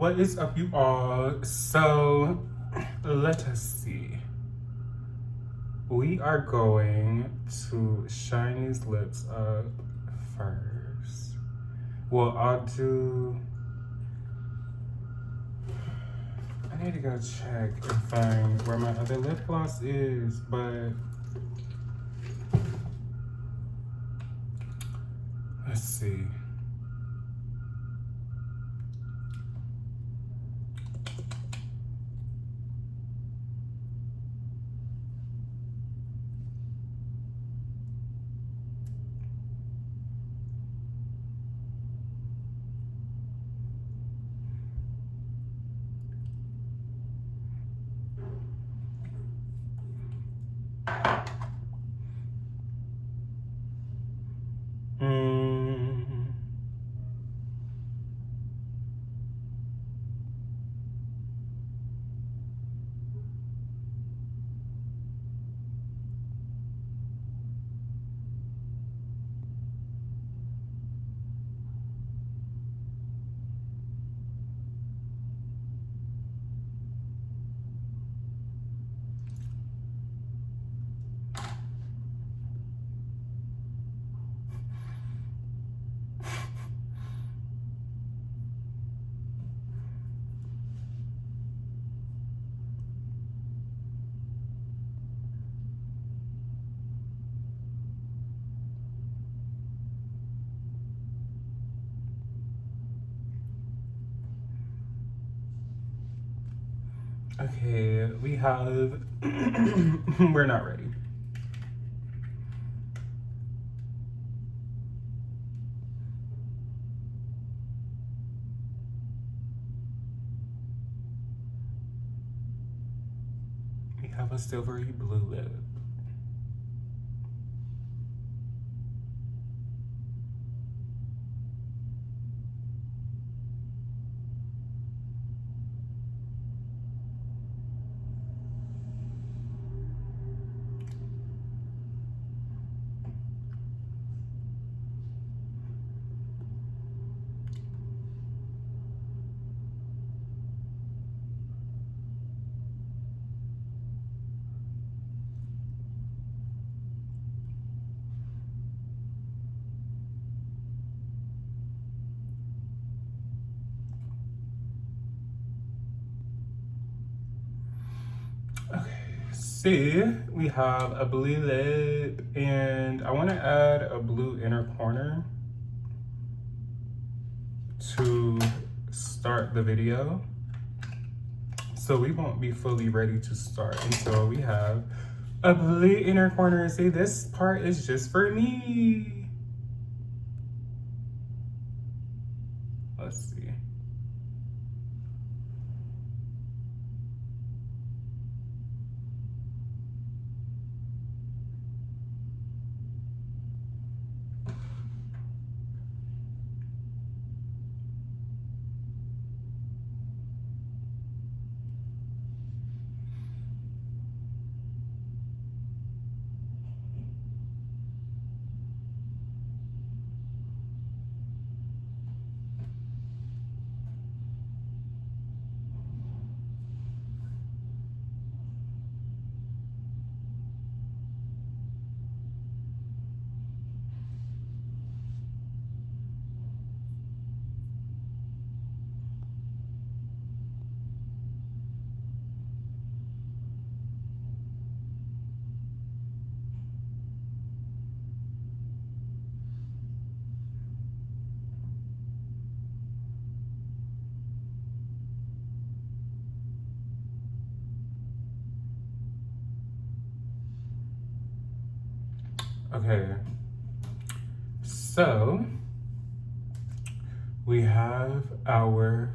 What is up, you all? So, let us see. We are going to shine these lips up first. Well, I need to go check and find where my other lip gloss is, but let's see. Mm. Okay, we have, we're not ready. We have a silvery blue lip. See, we have a blue lip, and I want to add a blue inner corner to start the video. So we won't be fully ready to start until we have a blue inner corner. See, this part is just for me. Let's see. Okay, so we have our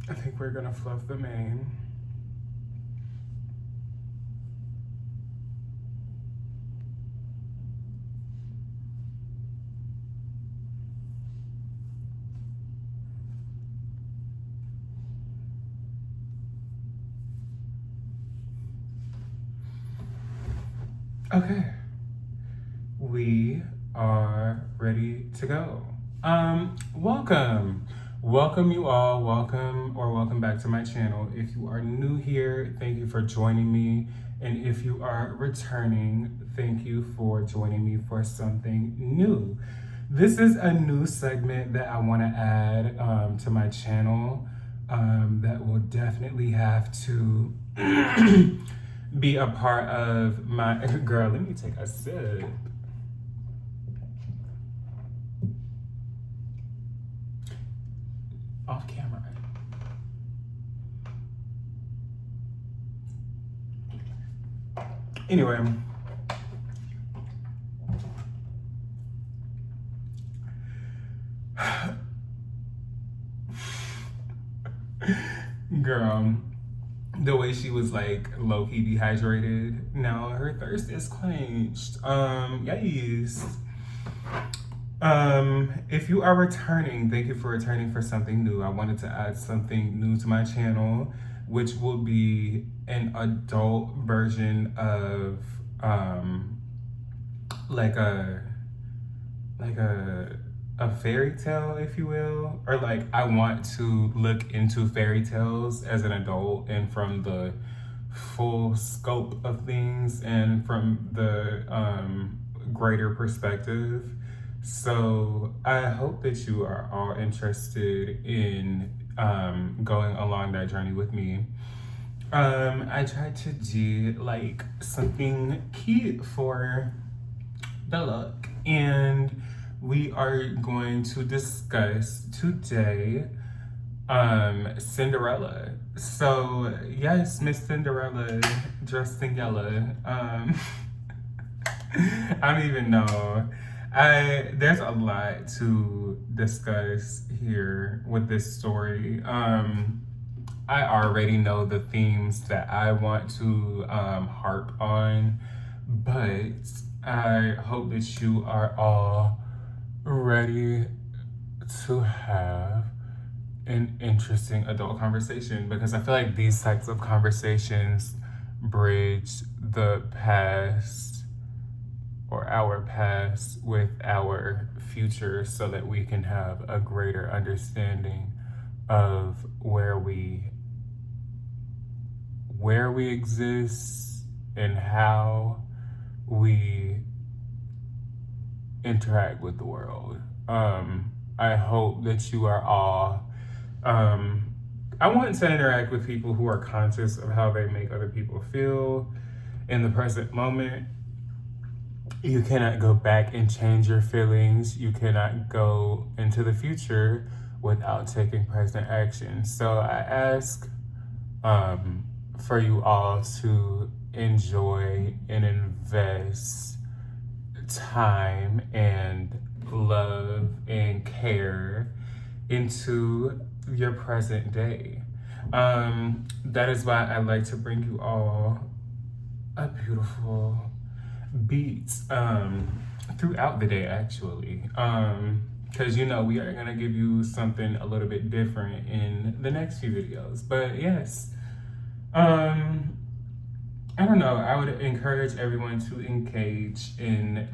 I think we're gonna fluff the mane. Okay, we are ready to go. Welcome. Welcome you all. Welcome back to my channel. If you are new here, thank you for joining me. And if you are returning, thank you for joining me for something new. This is a new segment that I want to add to my channel that will definitely have to be a part of my girl. Let me take a sip. Off camera. Anyway, girl, the way she was like low-key dehydrated, now her thirst is quenched. Yes. If you are returning, thank you for returning for something new. I wanted to add something new to my channel, which will be an adult version of like a like a fairy tale, if you will, or like I want to look into fairy tales as an adult and from the full scope of things and from the greater perspective. So I hope that you are all interested in going along that journey with me. I tried to do like something cute for the look, and we are going to discuss today Cinderella. So yes, Miss Cinderella dressed in yellow. I don't even know. There's a lot to discuss here with this story. I already know the themes that I want to harp on, but I hope that you are all ready to have an interesting adult conversation, because I feel like these types of conversations bridge the past or our past with our future so that we can have a greater understanding of where we exist and how we interact with the world. I hope that you are all. I want to interact with people who are conscious of how they make other people feel in the present moment. You cannot go back and change your feelings. You cannot go into the future without taking present action. So I ask for you all to enjoy and invest time and love and care into your present day. That is why I like to bring you all a beautiful beat throughout the day, actually. Because you know we are gonna give you something a little bit different in the next few videos. But yes, I don't know. I would encourage everyone to engage in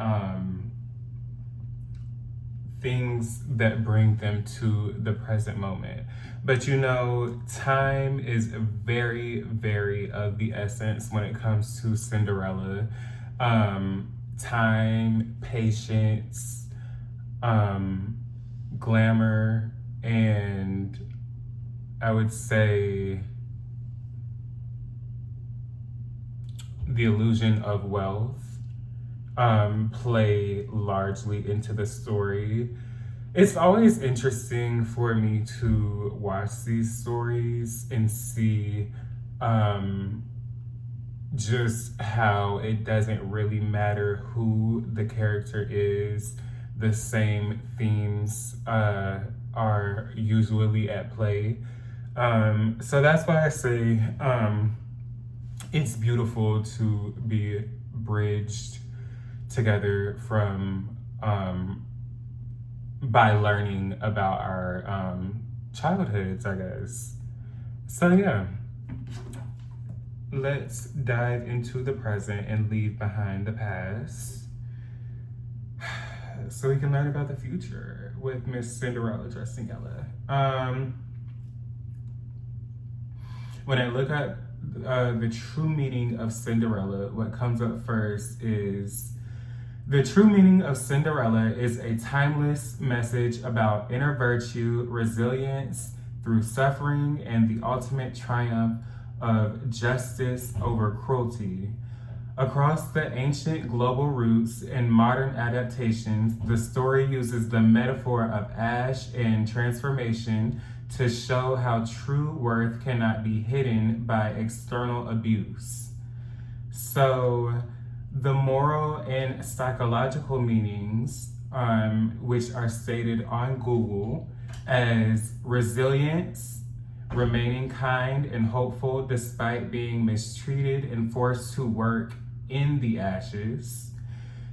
things that bring them to the present moment. But you know, time is very, very of the essence when it comes to Cinderella. Time, patience, glamour, and I would say the illusion of wealth play largely into the story. It's always interesting for me to watch these stories and see just how it doesn't really matter who the character is. The same themes are usually at play. So that's why I say it's beautiful to be bridged together from by learning about our childhoods, I guess. So yeah. let's dive into the present and leave behind the past so we can learn about the future with Miss Cinderella dressing Ella. When I look at the true meaning of Cinderella, what comes up first is the true meaning of Cinderella is a timeless message about inner virtue, resilience through suffering, and the ultimate triumph of justice over cruelty. Across the ancient global roots and modern adaptations, the story uses the metaphor of ash and transformation to show how true worth cannot be hidden by external abuse. So, the moral and psychological meanings, which are stated on Google as resilience, remaining kind and hopeful despite being mistreated and forced to work in the ashes.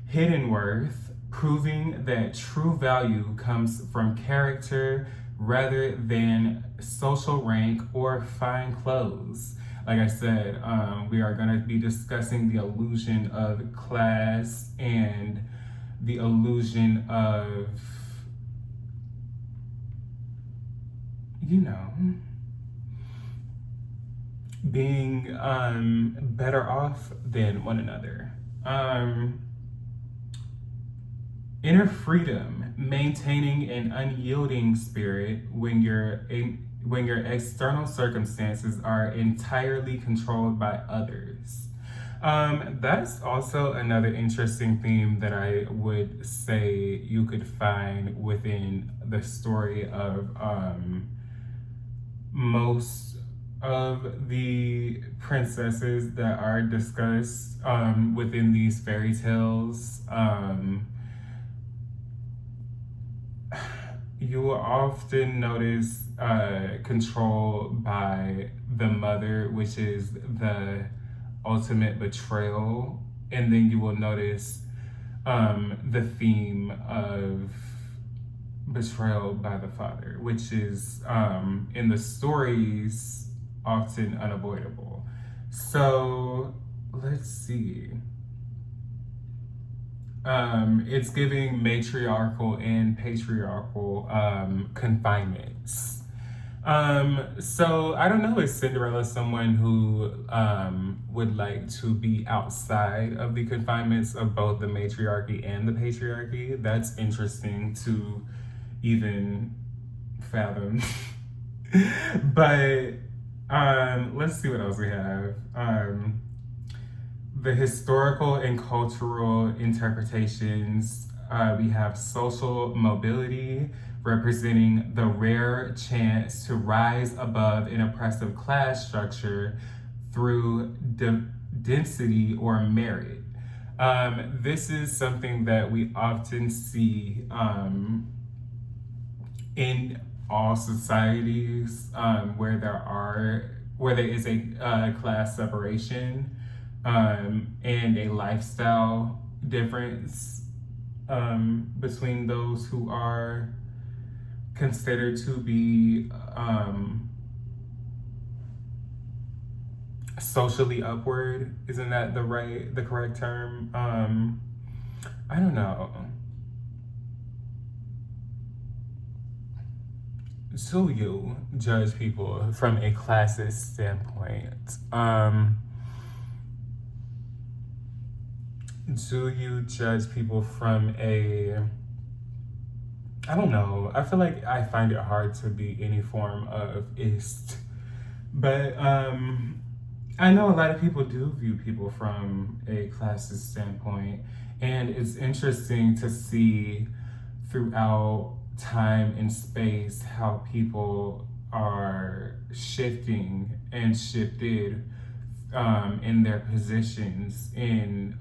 Hidden worth, proving that true value comes from character rather than social rank or fine clothes. Like I said, we are going to be discussing the illusion of class and the illusion of, being better off than one another. Inner freedom, maintaining an unyielding spirit when your external circumstances are entirely controlled by others. That's also another interesting theme that I would say you could find within the story of most of the princesses that are discussed within these fairy tales. You will often notice control by the mother, which is the ultimate betrayal, and then you will notice the theme of betrayal by the father, which is in the stories often unavoidable. So let's see. It's giving matriarchal and patriarchal confinements. So I don't know, is Cinderella someone who would like to be outside of the confinements of both the matriarchy and the patriarchy? That's interesting to even fathom. But let's see what else we have. The historical and cultural interpretations, we have social mobility, representing the rare chance to rise above an oppressive class structure through density or merit. This is something that we often see in all societies where there is a class separation and a lifestyle difference between those who are considered to be socially upward. Isn't that the correct term? I don't know. So you judge people from a classist standpoint. Do you judge people from I don't know. I feel like I find it hard to be any form of ist. But I know a lot of people do view people from a classist standpoint. And it's interesting to see throughout time and space how people are shifting and shifted in their positions in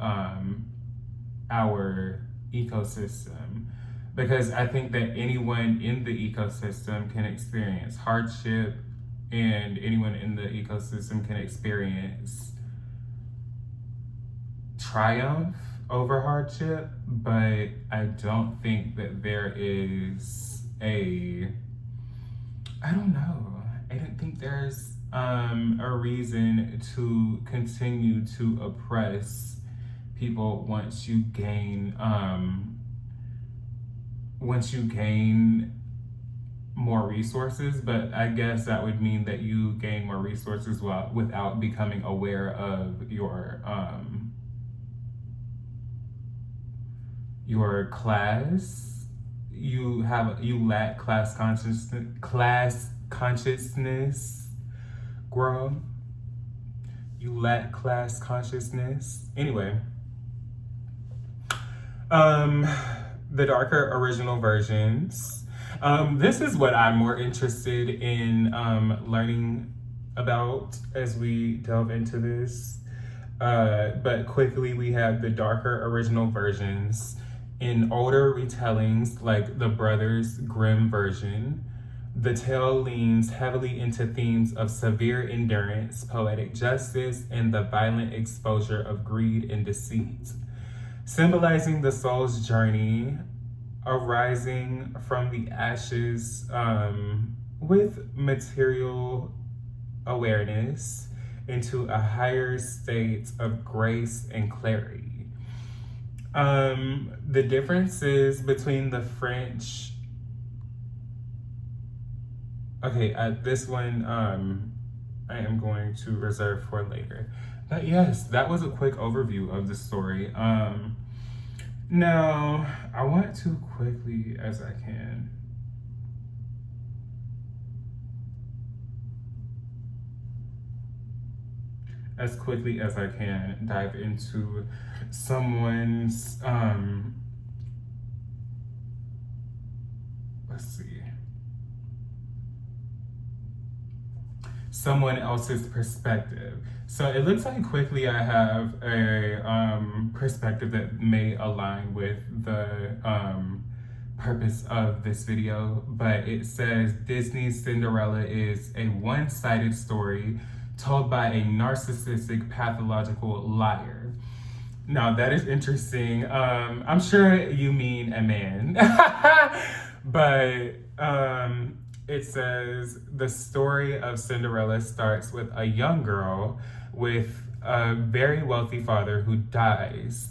our ecosystem, because I think that anyone in the ecosystem can experience hardship, and anyone in the ecosystem can experience triumph over hardship, but I don't think that there is I don't know. I don't think there's a reason to continue to oppress people once you gain more resources. But I guess that would mean that you gain more resources without becoming aware of your class. You lack class consciousness, girl. You lack class consciousness. Anyway, the darker original versions. This is what I'm more interested in learning about as we delve into this. But quickly, we have the darker original versions. In older retellings, like the Brothers Grimm version, the tale leans heavily into themes of severe endurance, poetic justice, and the violent exposure of greed and deceit, symbolizing the soul's journey arising from the ashes with material awareness into a higher state of grace and clarity. The differences between the French. Okay, this one I am going to reserve for later. But yes, that was a quick overview of the story. Now, I want to quickly as I can. As quickly as I can, dive into someone's, let's see, someone else's perspective. So it looks like quickly I have a perspective that may align with the purpose of this video, but it says Disney's Cinderella is a one-sided story told by a narcissistic pathological liar. Now that is interesting. I'm sure you mean a man, but it says the story of Cinderella starts with a young girl with a very wealthy father who dies.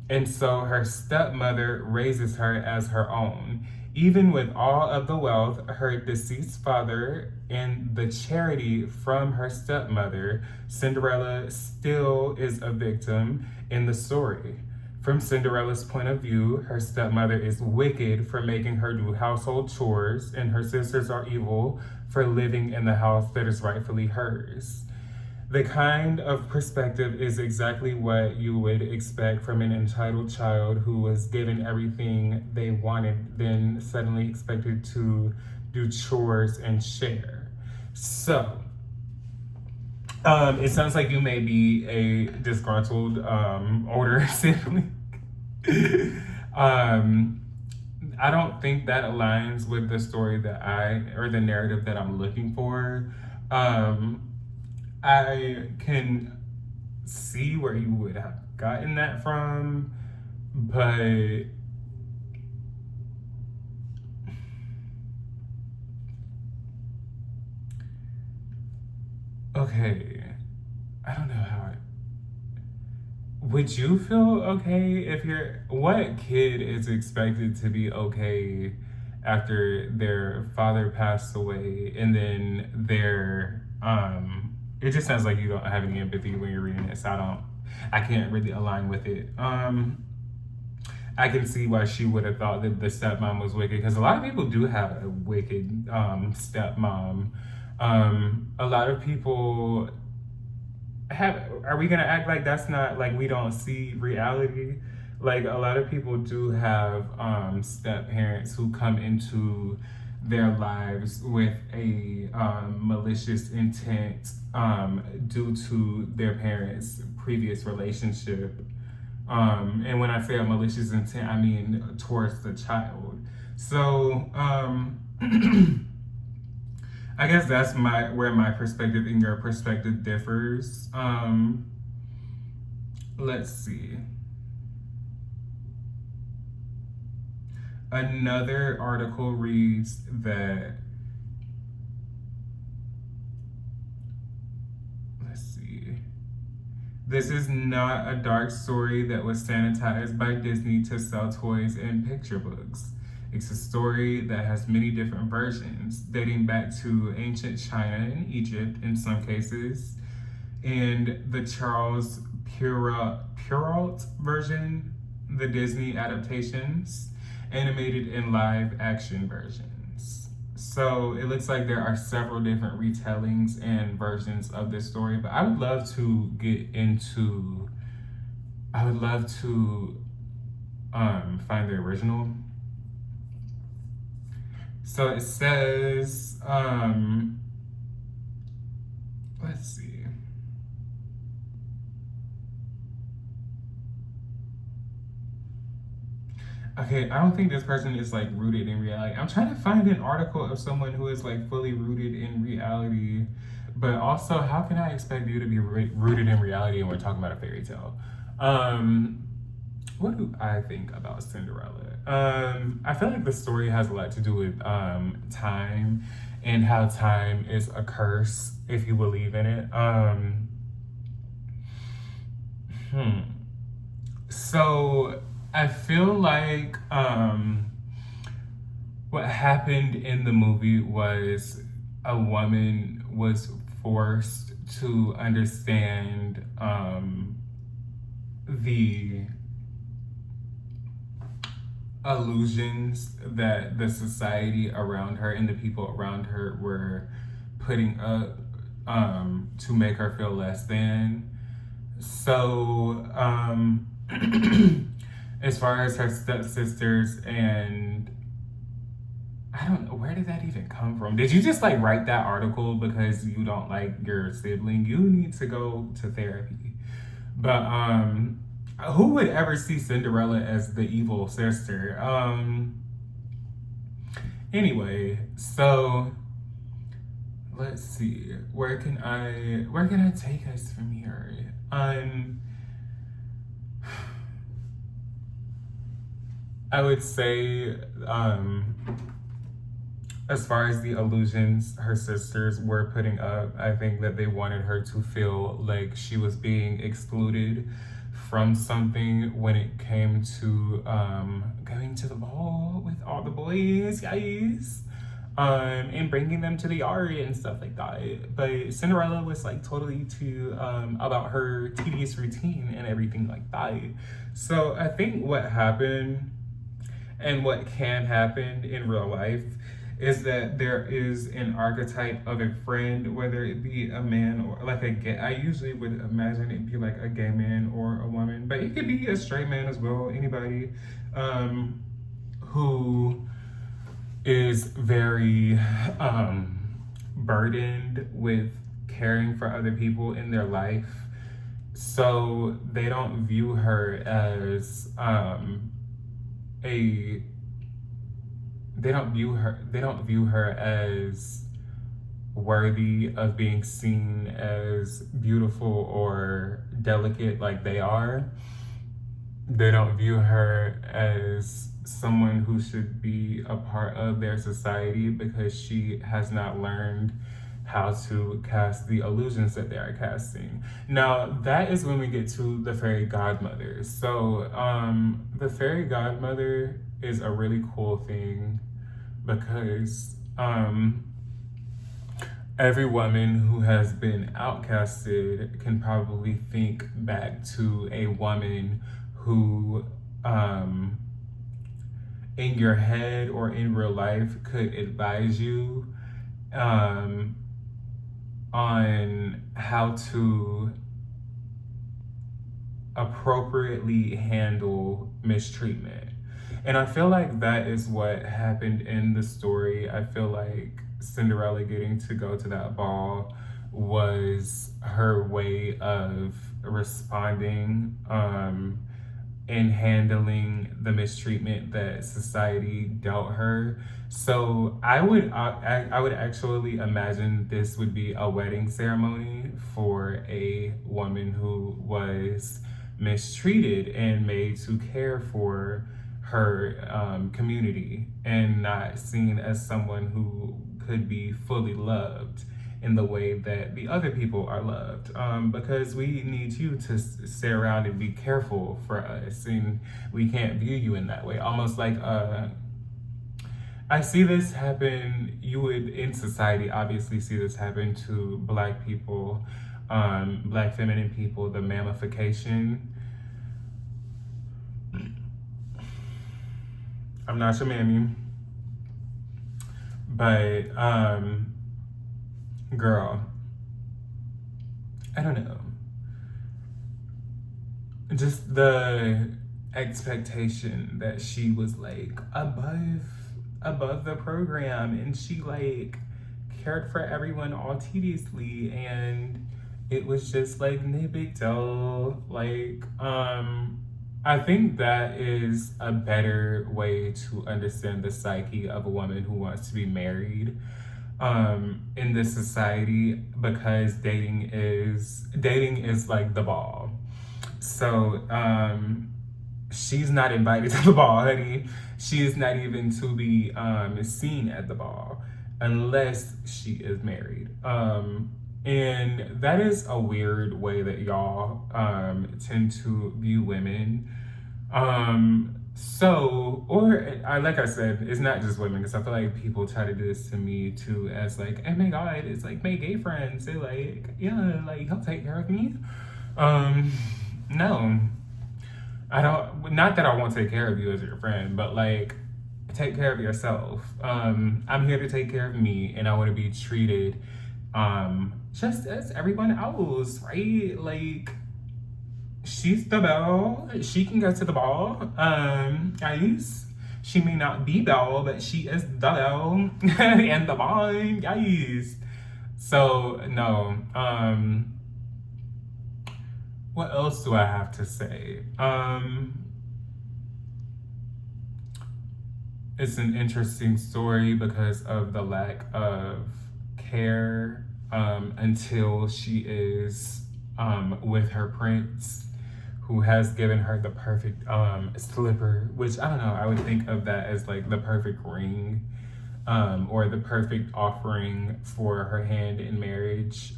And so her stepmother raises her as her own. Even with all of the wealth, her deceased father, and the charity from her stepmother, Cinderella still is a victim in the story. From Cinderella's point of view, her stepmother is wicked for making her do household chores, and her sisters are evil for living in the house that is rightfully hers. The kind of perspective is exactly what you would expect from an entitled child who was given everything they wanted, then suddenly expected to do chores and share. So, it sounds like you may be a disgruntled older sibling. I don't think that aligns with the story or the narrative that I'm looking for. I can see where you would have gotten that from, but okay, I don't know how would you feel okay if what kid is expected to be okay after their father passed away and then it just sounds like you don't have any empathy when you're reading it, so I can't really align with it. I can see why she would have thought that the stepmom was wicked, because a lot of people do have a wicked stepmom. A lot of people are we gonna act like that's not, like, we don't see reality? Like, a lot of people do have step parents who come into their lives with a malicious intent due to their parents' previous relationship. And when I say a malicious intent, I mean towards the child. So I guess that's where my perspective and your perspective differs. Let's see. Another article reads that This is not a dark story that was sanitized by Disney to sell toys and picture books. It's a story that has many different versions, dating back to ancient China and Egypt in some cases, and the Charles Perrault version, the Disney adaptations, animated and live action versions. So it looks like there are several different retellings and versions of this story, but I would love to find the original. So it says, let's see. Okay, I don't think this person is like rooted in reality. I'm trying to find an article of someone who is like fully rooted in reality, but also, how can I expect you to be rooted in reality and we're talking about a fairy tale? Um, what do I think about Cinderella? I feel like the story has a lot to do with time and how time is a curse if you believe in it. Hmm. So I feel like what happened in the movie was a woman was forced to understand the illusions that the society around her and the people around her were putting up to make her feel less than. So, as far as her stepsisters, and I don't know, where did that even come from? Did you just like write that article because you don't like your sibling? You need to go to therapy. But who would ever see Cinderella as the evil sister? Anyway, so let's see. Where can I take us from here? I would say, as far as the illusions her sisters were putting up, I think that they wanted her to feel like she was being excluded from something when it came to going to the ball with all the boys, guys, and bringing them to the yard and stuff like that. But Cinderella was like totally too about her tedious routine and everything like that. So I think what happened and what can happen in real life is that there is an archetype of a friend, whether it be a man or like a gay. I usually would imagine it'd be like a gay man or a woman, but it could be a straight man as well. Anybody who is very burdened with caring for other people in their life. So they don't view her as a they don't view her as worthy of being seen as beautiful or delicate like they are. They don't view her as someone who should be a part of their society because she has not learned how to cast the illusions that they are casting. Now, that is when we get to the fairy godmother. So, the fairy godmother is a really cool thing because every woman who has been outcasted can probably think back to a woman who, in your head or in real life, could advise you um, on how to appropriately handle mistreatment. And I feel like that is what happened in the story. I feel like Cinderella getting to go to that ball was her way of responding and handling the mistreatment that society dealt her. So I would actually imagine this would be a wedding ceremony for a woman who was mistreated and made to care for her community and not seen as someone who could be fully loved. in the way that the other people are loved. Because we need you to stay around and be careful for us, and we can't view you in that way. Almost like I see this happen. You would in society obviously see this happen to Black people, Black feminine people. The mammification. I'm not your mammy, but girl, I don't know. Just the expectation that she was like above the program, and she like cared for everyone all tediously, and it was just like no big deal. Like I think that is a better way to understand the psyche of a woman who wants to be married in this society, because dating is like the ball. So she's not invited to the ball, honey. She is not even to be seen at the ball unless she is married. And that is a weird way that y'all tend to view women. Like I said, it's not just women, because I feel like people try to do this to me too, as like, oh my God, it's like my gay friends. They're like, yeah, like he'll take care of me. No, I don't. Not that I won't take care of you as your friend, but like, take care of yourself. I'm here to take care of me, and I want to be treated just as everyone else, right? Like, she's the belle. She can go to the ball. Guys, she may not be belle, but she is the belle and the ball, guys. So no. What else do I have to say? It's an interesting story because of the lack of care until she is with her prince, who has given her the perfect slipper, which I don't know, I would think of that as like the perfect ring, or the perfect offering for her hand in marriage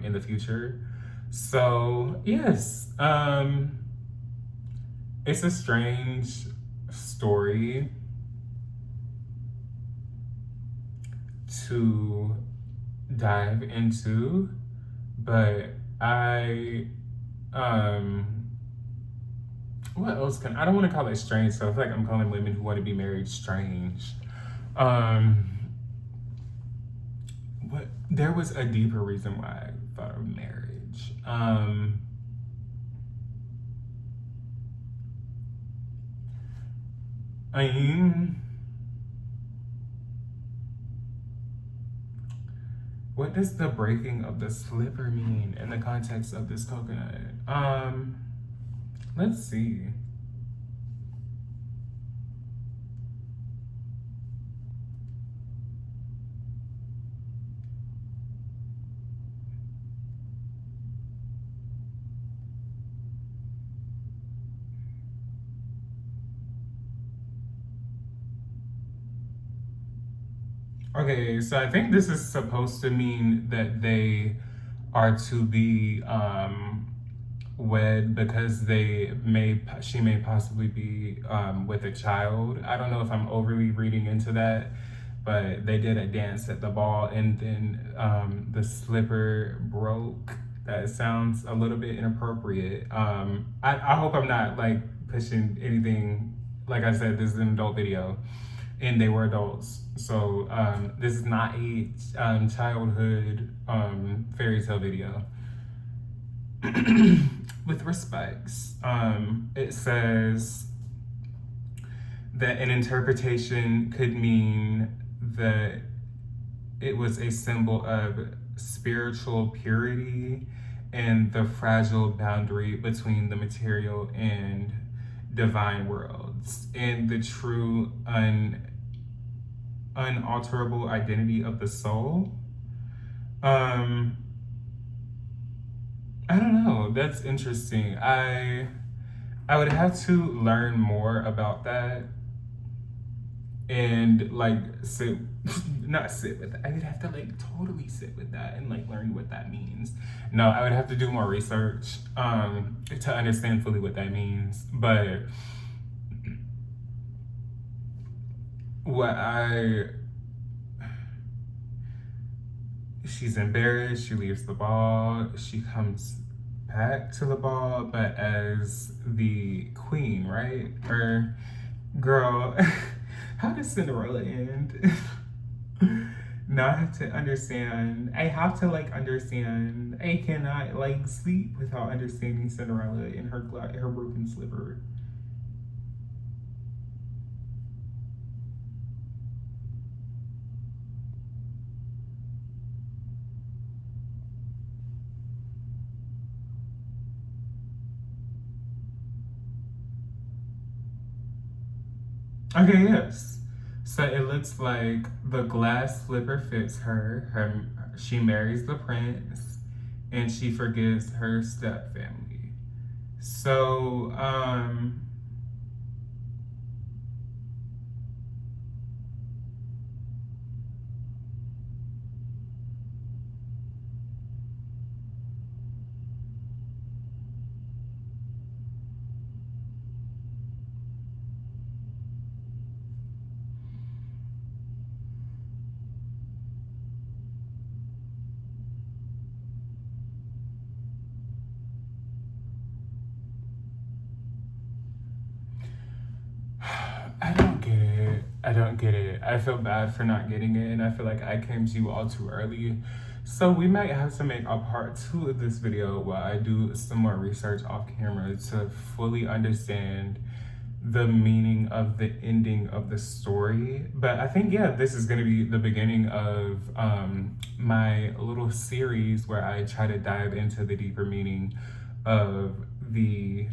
in the future. So yes, it's a strange story to dive into, but what else I don't want to call it strange, so I feel like I'm calling women who want to be married strange. What There was a deeper reason why I thought of marriage. I mean, what does the breaking of the slipper mean in the context of this coconut? Let's see. Okay, so I think this is supposed to mean that they are to be wed, because she may possibly be with a child. I don't know if I'm overly reading into that, but they did a dance at the ball, and then the slipper broke. That sounds a little bit inappropriate. I hope I'm not like pushing anything. Like I said, this is an adult video, and they were adults. So this is not a childhood fairy tale video. With respects, it says that an interpretation could mean that it was a symbol of spiritual purity and the fragile boundary between the material and divine worlds, and the true unalterable identity of the soul. I don't know. That's interesting. I would have to learn more about that, and like sit not sit with that. I would have to like totally sit with that and like learn what that means. No, I would have to do more research to understand fully what that means. But what I she's embarrassed, she leaves the ball, she comes back to the ball, but as the queen, right? Or girl, how does Cinderella end? Now I have to understand. I have to like understand. I cannot like sleep without understanding Cinderella in her broken slipper. Okay, yes. So it looks like the glass slipper fits her. She marries the prince, and she forgives her step family. So, I don't get it. I don't get it. I feel bad for not getting it, and I feel like I came to you all too early. So we might have to make a part 2 of this video while I do some more research off camera to fully understand the meaning of the ending of the story. But I think, yeah, this is going to be the beginning of my little series where I try to dive into the deeper meaning of the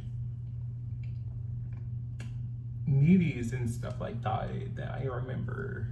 movies and stuff like that I remember.